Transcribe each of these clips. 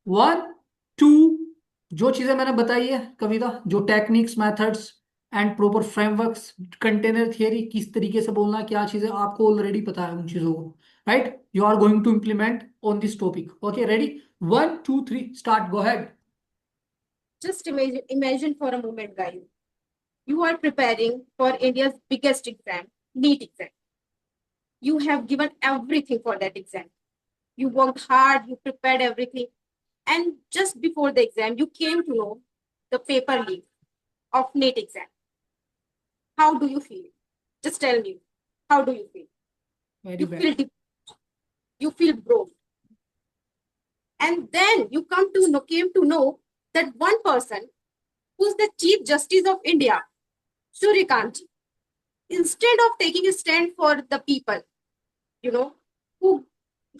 One two. जो चीजें मैंने बताई है कविता, जो techniques, methods and proper frameworks, container theory, किस तरीके से बोलना है, क्या चीजें आपको ऑलरेडी पता है उन चीजों को। Right, you are going to implement on this topic. Okay, ready? One two three, start, go ahead. Just imagine for a moment, guys. You are preparing for India's biggest exam, NEET exam. You have given everything for that exam. You worked hard, you prepared everything. And just before the exam, you came to know the paper leak of NEET exam. How do you feel? Just tell me. How do you feel? Very You bad. feel you feel broke. And then you came to know that one person who's the Chief Justice of India, Suryakant, instead of taking a stand for the people, you know, who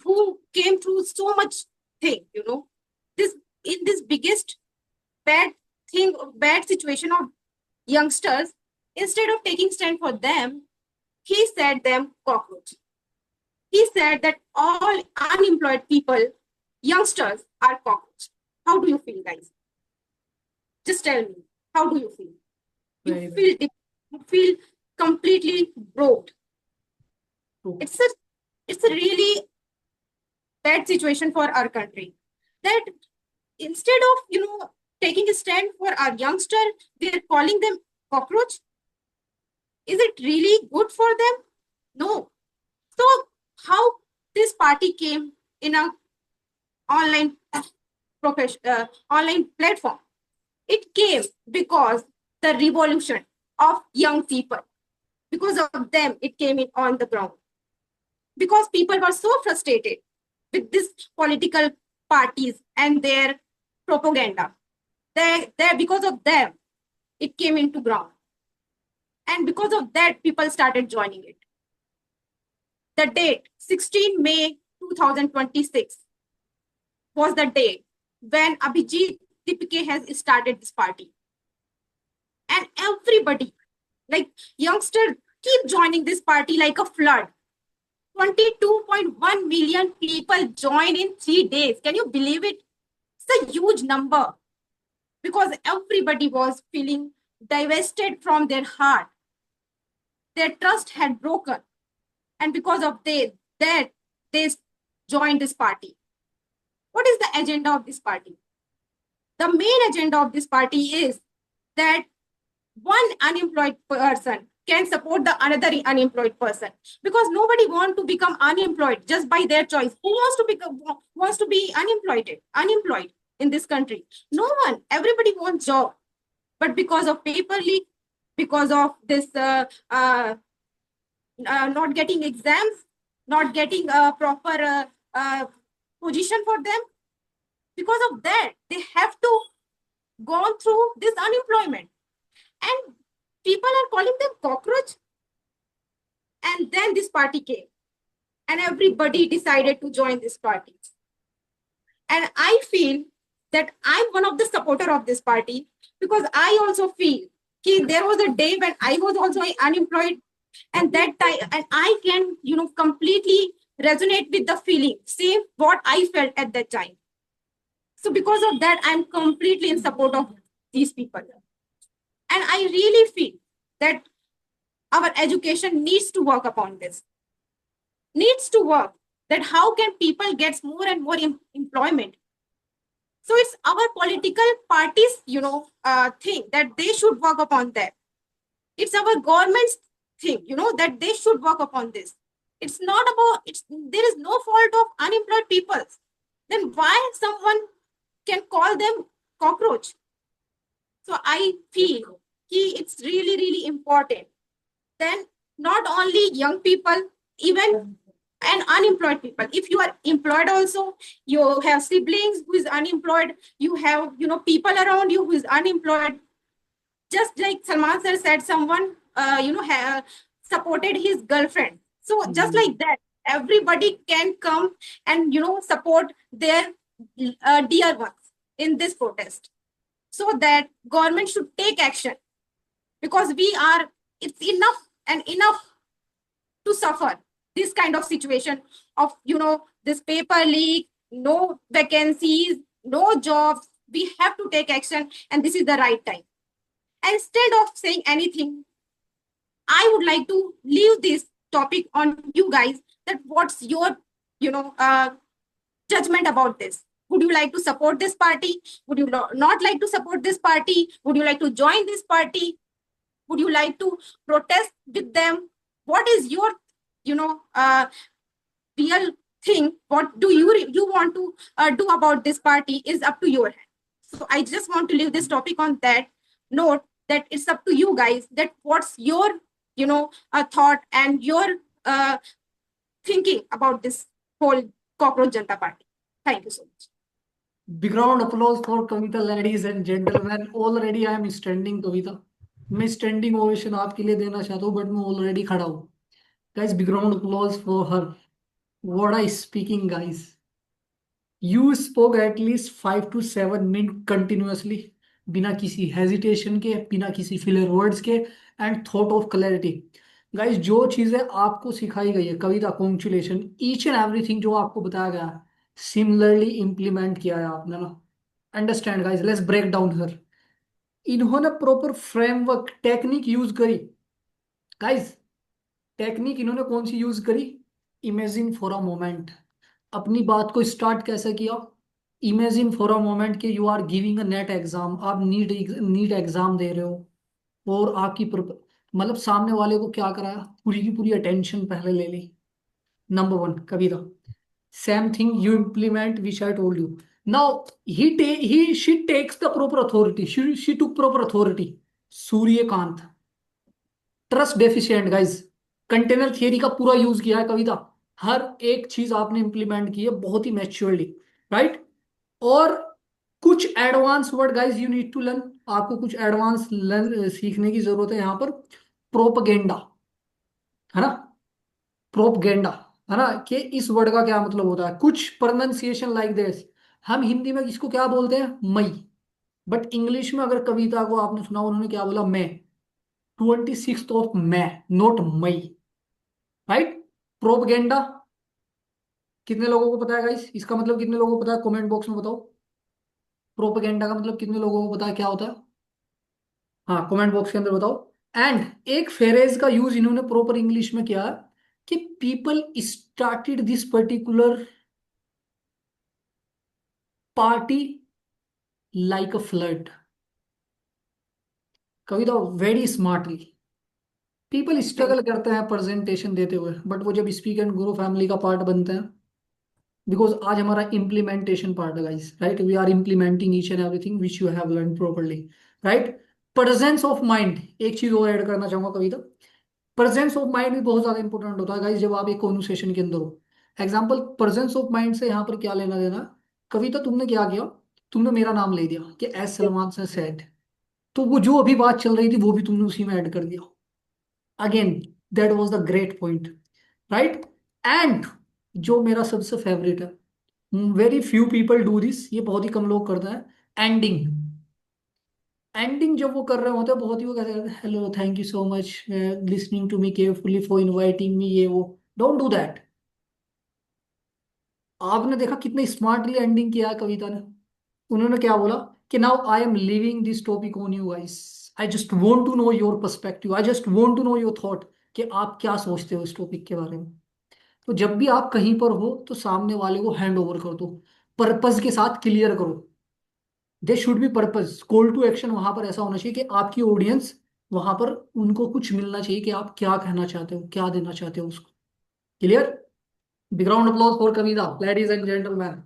who came through so much thing, this in this biggest bad bad situation of youngsters, instead of taking stand for them, he said them cockroach. He said that all unemployed people, youngsters, are cockroach. How do you feel, guys? Just tell me. How do you feel? You very bad. feel you feel completely broke. It's a it's a really bad situation for our country. That instead of taking a stand for our youngster, they're calling them cockroach. Is it really good for them? No. So how this party came in a online online platform? It came because the revolution of young people. Because of them, it came in on the ground. Because people were so frustrated with these political parties and their propaganda. Because of them, it came into ground. And because of that, people started joining it. The date, 16 May 2026, was the day when Abhijit Tipke has started this party. And everybody, like youngsters, keep joining this party like a flood. 22.1 million people joined in 3 days. Can you believe it? It's a huge number because everybody was feeling divested from their heart. Their trust had broken. And because of that, they joined this party. What is the agenda of this party? The main agenda of this party is that one unemployed person can support the another unemployed person, because nobody wants to become unemployed just by their choice. Who wants to be unemployed in this country? No one. Everybody wants job, but because of paper leak, because of this not getting exams, not getting a proper position for them, because of that they have to go through this unemployment, and people are calling them cockroach. And then this party came, and everybody decided to join this party. And I feel that I'm one of the supporter of this party, because I also feel there was a day when I was also unemployed, and that time, and I can completely resonate with the feeling, same what I felt at that time. So because of that, I'm completely in support of these people. And I really feel that our education needs to work upon this, needs to work, that how can people get more and more employment. So it's our political parties thing that they should work upon that. It's our government's thing that they should work upon this. It's not about, there is no fault of unemployed people. Then why someone can call them cockroach? So I feel it's really really important. Then not only young people, even and unemployed people. If you are employed also, you have siblings who is unemployed, you have people around you who is unemployed. Just like Salman sir said, someone supported his girlfriend. So just hmm. like that, everybody can come and support their dear ones in this protest. So that government should take action, because it's enough and enough to suffer this kind of situation of this paper leak, no vacancies, no jobs, we have to take action, and this is the right time. And instead of saying anything, I would like to leave this topic on you guys, that what's your, you know, judgment about this. Would you like to support this party? Would you not like to support this party? Would you like to join this party? Would you like to protest with them? What is your, you know, real thing? What do you want to do about this party is up to your hand. So I just want to leave this topic on that note, that it's up to you guys, that what's your, you know, thought and your uh, thinking about this whole cockroach Janta party. Thank you so much. Big round applause for Kavita, ladies and gentlemen. Already I am standing, Kavita. मैं standing ovation आपके लिए देना चाहता हूँ, but मैं already खड़ा हूँ. Guys, big round applause for her. What I speaking, guys. You spoke at least 5 to 7 minute continuously, बिना किसी हेजिटेशन के, बिना किसी फिलर वर्ड्स के, and thought of clarity. Guys, जो चीजें आपको सिखाई गई है, कविता, कॉन्ग्रेचुलेशन, ईच एंड एवरीथिंग जो आपको बताया गया है, सिमिलरली इम्प्लीमेंट किया है आपने ना. Understand guys, let's break down her. इन्होंने प्रॉपर फ्रेमवर्क टेक्निक यूज करी. गाइस, टेक्निक इन्होंने कौन सी यूज करी? Imagine for a moment. अपनी बात को स्टार्ट कैसे किया? इमेजिन फॉर अ मोमेंट कि you are giving a net exam, आप नीट नीट एग्जाम दे रहे हो, और आपकी मतलब सामने वाले को क्या कराया, पूरी की पूरी अटेंशन पहले ले ली. Number one, Kavita. Same thing you implement which I told you. Now he she takes the proper authority, she took proper authority. Suryakant. Trust deficient, guys. Container theory का पूरा यूज किया है कविता. हर एक चीज आपने इंप्लीमेंट की है बहुत ही मैच्योरली, राइट. और कुछ advance word, guys, you need to learn. आपको कुछ एडवांस लर्न सीखने की जरूरत है यहाँ पर. प्रोपगेंडा, है ना. प्रोपगेंडा, है ना, कि इस वर्ड का क्या मतलब होता है. कुछ प्रोनाउंसिएशन लाइक दिस. हम हिंदी में इसको क्या बोलते हैं? मई. बट इंग्लिश में अगर कविता को आपने सुना, उन्होंने क्या बोला? मैं. 26 नॉट मई, राइट. प्रोपगेंडा. कितने लोगों को पता है गाइस इसका मतलब? कितने लोगों को पता है? कमेंट बॉक्स में बताओ. प्रोपगेंडा का मतलब कितने लोगों को पता है क्या होता है? हाँ, कमेंट बॉक्स के अंदर बताओ. एंड एक फ्रेज का यूज इन्होंने प्रॉपर इंग्लिश में किया, कि people started this particular party like a flood. Kavita, very smartly. People Thank struggle करते हैं प्रेजेंटेशन देते हुए, बट वो जब स्पीक एंड ग्रो फैमिली का पार्ट बनते हैं. बिकॉज आज हमारा इम्प्लीमेंटेशन पार्ट है, guys, right. We are implementing each and everything which you have learn properly, right. Presence of mind, एक चीज और ऐड करना चाहूंगा कविता. प्रेजेंस ऑफ माइंड भी बहुत ज्यादा इंपॉर्टेंट होता है, गाइस, जब आप एक कॉन्वर्सेशन के अंदर हो. एग्जाम्पल, प्रेजेंस ऑफ माइंड से यहाँ पर क्या लेना देना? कविता, तुमने क्या किया? तुमने मेरा नाम ले दिया कि एस सलमान से सेड. तो वो जो अभी बात चल रही थी वो भी तुमने उसी में ऐड कर दिया. Again, that was the great point, right. And जो मेरा सबसे फेवरेट है, very few people do this, ये बहुत ही कम लोग करते हैं. एंडिंग. एंडिंग जब वो कर रहे होते हैं, बहुत ही वो कहते हैं, hello, thank you so much listening to me carefully for inviting me, ये वो. Don't do that. आपने देखा कितने स्मार्टली एंडिंग किया है कविता ने. उन्होंने क्या बोला? कि now I am leaving this topic on you guys. I just want to know your perspective, I just want to know your thought, कि आप क्या सोचते हो इस टॉपिक के बारे में. तो जब भी आप कहीं पर हो, तो सामने वाले को हैंड ओवर कर दो. पर्पज के साथ क्लियर करो. They should be purpose. Call to action वहां पर ऐसा होना चाहिए कि आपकी ऑडियंस, वहां पर उनको कुछ मिलना चाहिए, कि आप क्या कहना चाहते हो, क्या देना चाहते हो उसको. Clear. Background applause for Kavita, ladies and gentleman.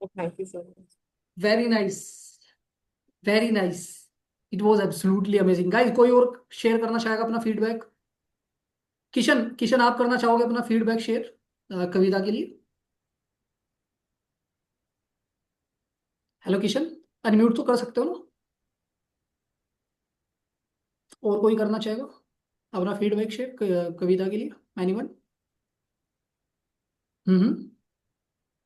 Thank you so much. Very nice, very nice. It was absolutely amazing. Guys, कोई और शेयर करना चाहेगा अपना फीडबैक? किशन, किशन, आप करना चाहोगे अपना फीडबैक शेयर कविता के लिए? हेलो किशन, अनम्यूट तो कर सकते हो ना? और कोई करना चाहेगा अपना फीडबैक शेयर कविता के लिए? Anyone? Hmm.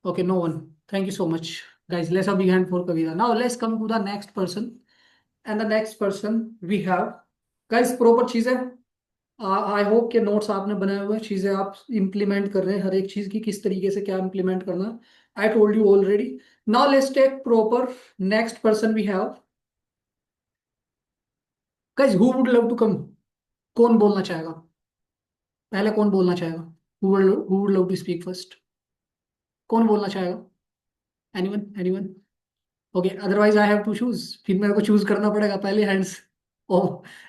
Okay, no one. Thank you so much. guys, let's have a big hand for kavita. Now let's come to the next person. And the next person we have, guys, proper चीजें. I hope के notes आपने बनाए हुए हैं, चीजें आप implement कर रहे हैं, हर एक चीज की किस तरीके से क्या इंप्लीमेंट करना I told you already. Now let's take proper next person we have. Guys, who would love to come? कौन बोलना चाहेगा? पहले कौन बोलना चाहेगा? Who would love to speak first? कौन बोलना चाहेगा? Anyone? Anyone? Okay, otherwise I have to choose, फिर मेरे को चूज करना पड़ेगा, पहले हैंड्स ओ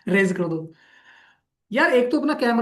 रेज कर दो। यार एक तो अपना कैमरा